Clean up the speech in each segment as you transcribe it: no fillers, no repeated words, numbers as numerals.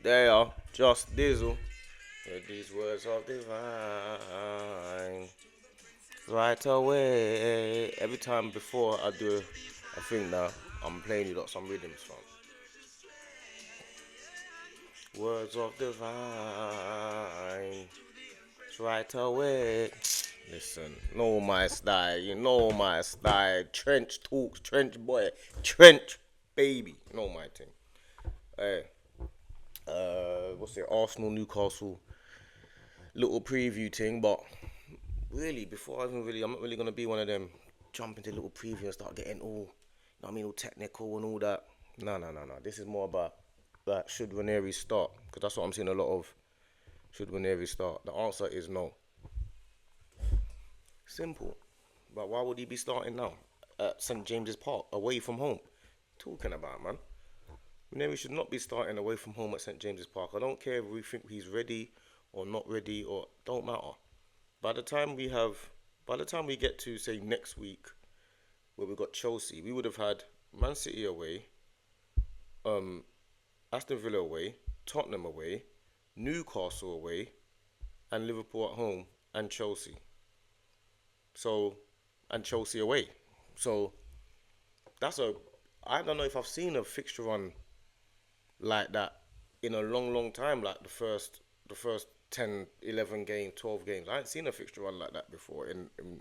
They are just diesel. With these words of divine. Right away. Every time before I do a thing now, I'm playing you lot some rhythms from. Words of divine. Right away. Listen, know my style, you know my style. Trench talks, trench boy, trench baby. You know my thing. Hey, what's it? Arsenal, Newcastle, little preview thing. But really, before I even really, I'm not really gonna be one of them jump into little preview and start getting all, you know what I mean, all technical and all that. No, no, no, no. This is more about like should Ranieri start? Because that's what I'm seeing a lot of. Should Ranieri start? The answer is no. Simple. But why would he be starting now at St James's Park, away from home? Talking about, man. Ranieri should not be starting away from home at St James's Park. I don't care if we think he's ready or not ready or don't matter. By the time we have, by the time we get to say next week, where we got Chelsea, we would have had Man City away, um, Aston Villa away, Tottenham away, Newcastle away, and Liverpool at home, and Chelsea. So, and Chelsea away. So that's a. I don't know if I've seen a fixture run like that in a long, long time. Like the first 10, 11 games, 12 games. I ain't seen a fixture run like that before.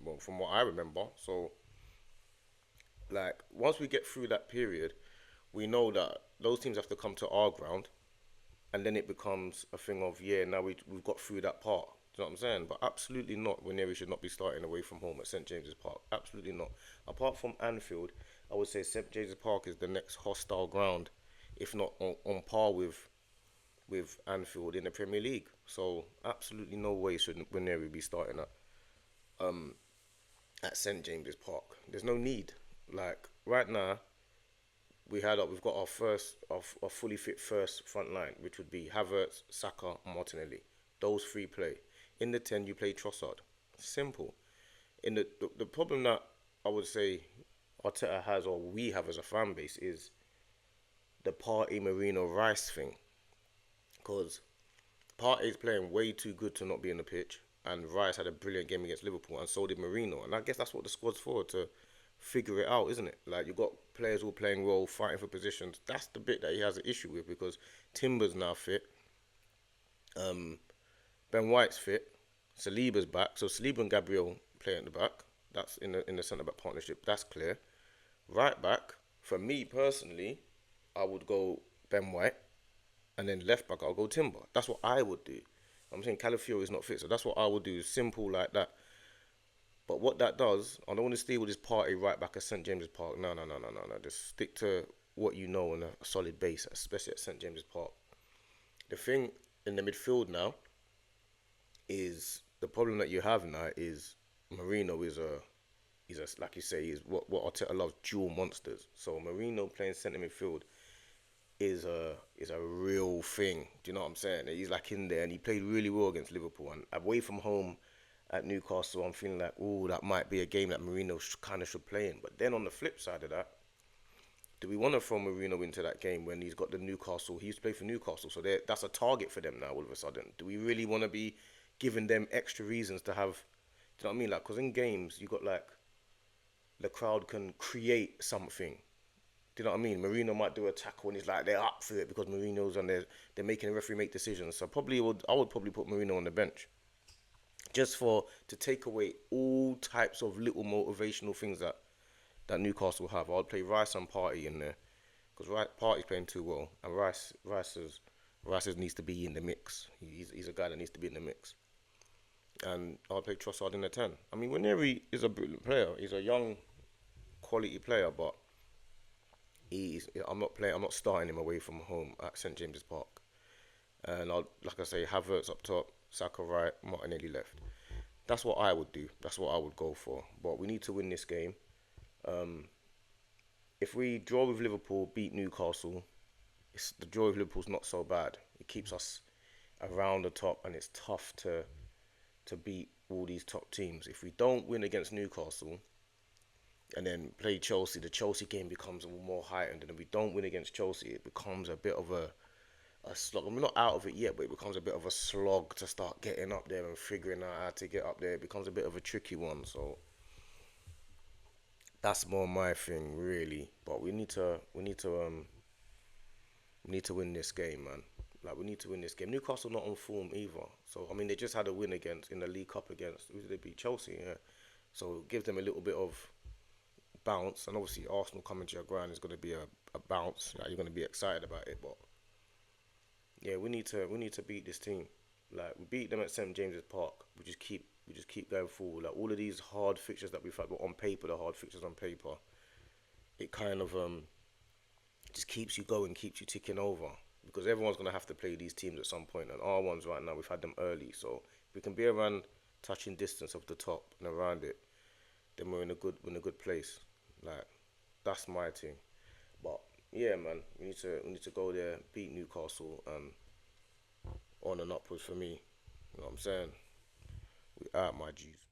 Well, from what I remember. So like once we get through that period, we know that those teams have to come to our ground, and then it becomes a thing of yeah. Now we've got through that part. Do you know what I'm saying? But absolutely not. Ranieri should not be starting away from home at St James's Park. Absolutely not. Apart from Anfield, I would say St James's Park is the next hostile ground, if not on par with Anfield in the Premier League. So absolutely no way should Ranieri be starting at St James's Park. There's no need. Like right now, we've got our fully fit first front line, which would be Havertz, Saka, and Martinelli. Those three play. In the 10, you play Trossard. Simple. In the problem that I would say Arteta has, or we have as a fan base, is the Partey Marino Rice thing. Because Partey's playing way too good to not be in the pitch, and Rice had a brilliant game against Liverpool, and so did Marino. And I guess that's what the squad's for, to figure it out, isn't it? Like you've got players all playing role, fighting for positions. That's the bit that he has an issue with because Timber's now fit, Ben White's fit, Saliba's back. So Saliba and Gabriel play at the back. That's in the centre back partnership. That's clear. Right back, for me personally, I would go Ben White, and then left back I'll go Timber. That's what I would do. I'm saying Calafiori is not fit, so that's what I would do. Simple like that. But what that does, I don't want to stay with this party right back at St James's Park. No, no, no, no, no, no. Just stick to what you know on a solid base, especially at St James's Park. The thing in the midfield now is the problem that you have now is Marino is a like you say, is what Arteta loves, dual monsters. So Marino playing centre midfield is a real thing. Do you know what I'm saying? He's like in there, and he played really well against Liverpool. And away from home at Newcastle, I'm feeling like, oh, that might be a game that Marino kind of should play in. But then on the flip side of that, do we want to throw Marino into that game when he's got the Newcastle? He used to play for Newcastle, so that's a target for them now. All of a sudden, do we really want to be giving them extra reasons to have? Do you know what I mean? Like, because in games you got like the crowd can create something. Do you know what I mean? Marino might do a tackle and he's like they're up for it because Marino's on there. They're making the referee make decisions. So I would probably put Marino on the bench just for to take away all types of little motivational things that Newcastle have. I would play Rice and Partey in there because Partey's playing too well, and Rice needs to be in the mix. He's a guy that needs to be in the mix. And I'll play Trossard in the 10. I mean, Nwaneri is a brilliant player. He's a young, quality player, but I'm not starting him away from home at St James's Park. And like I say, Havertz up top, Saka right, Martinelli left. That's what I would do. That's what I would go for. But we need to win this game. If we draw with Liverpool, beat Newcastle, the draw with Liverpool's not so bad. It keeps us around the top, and it's tough to beat all these top teams. If we don't win against Newcastle and then play Chelsea, the Chelsea game becomes more heightened. And if we don't win against Chelsea, it becomes a bit of a slog. I'm not out of it yet, but it becomes a bit of a slog to start getting up there and figuring out how to get up there. It becomes a bit of a tricky one. So that's more my thing, really. But we need to win this game, man. Like we need to win this game. Newcastle not on form either. So I mean, they just had a win against in the League Cup against who did they beat? Chelsea. Yeah. So give them a little bit of bounce, and obviously Arsenal coming to your ground is going to be a bounce. Like, you're going to be excited about it, but yeah, we need to beat this team. Like we beat them at St James's Park. We just keep going forward. Like all of these hard fixtures that we've had, but on paper, the hard fixtures on paper, it kind of just keeps you going, keeps you ticking over. Because everyone's gonna have to play these teams at some point, and our ones right now we've had them early. So if we can be around touching distance of the top and around it, then we're in a good place. Like that's my team. But yeah, man, we need to go there, beat Newcastle, and on and upwards for me. You know what I'm saying? We out, my G's.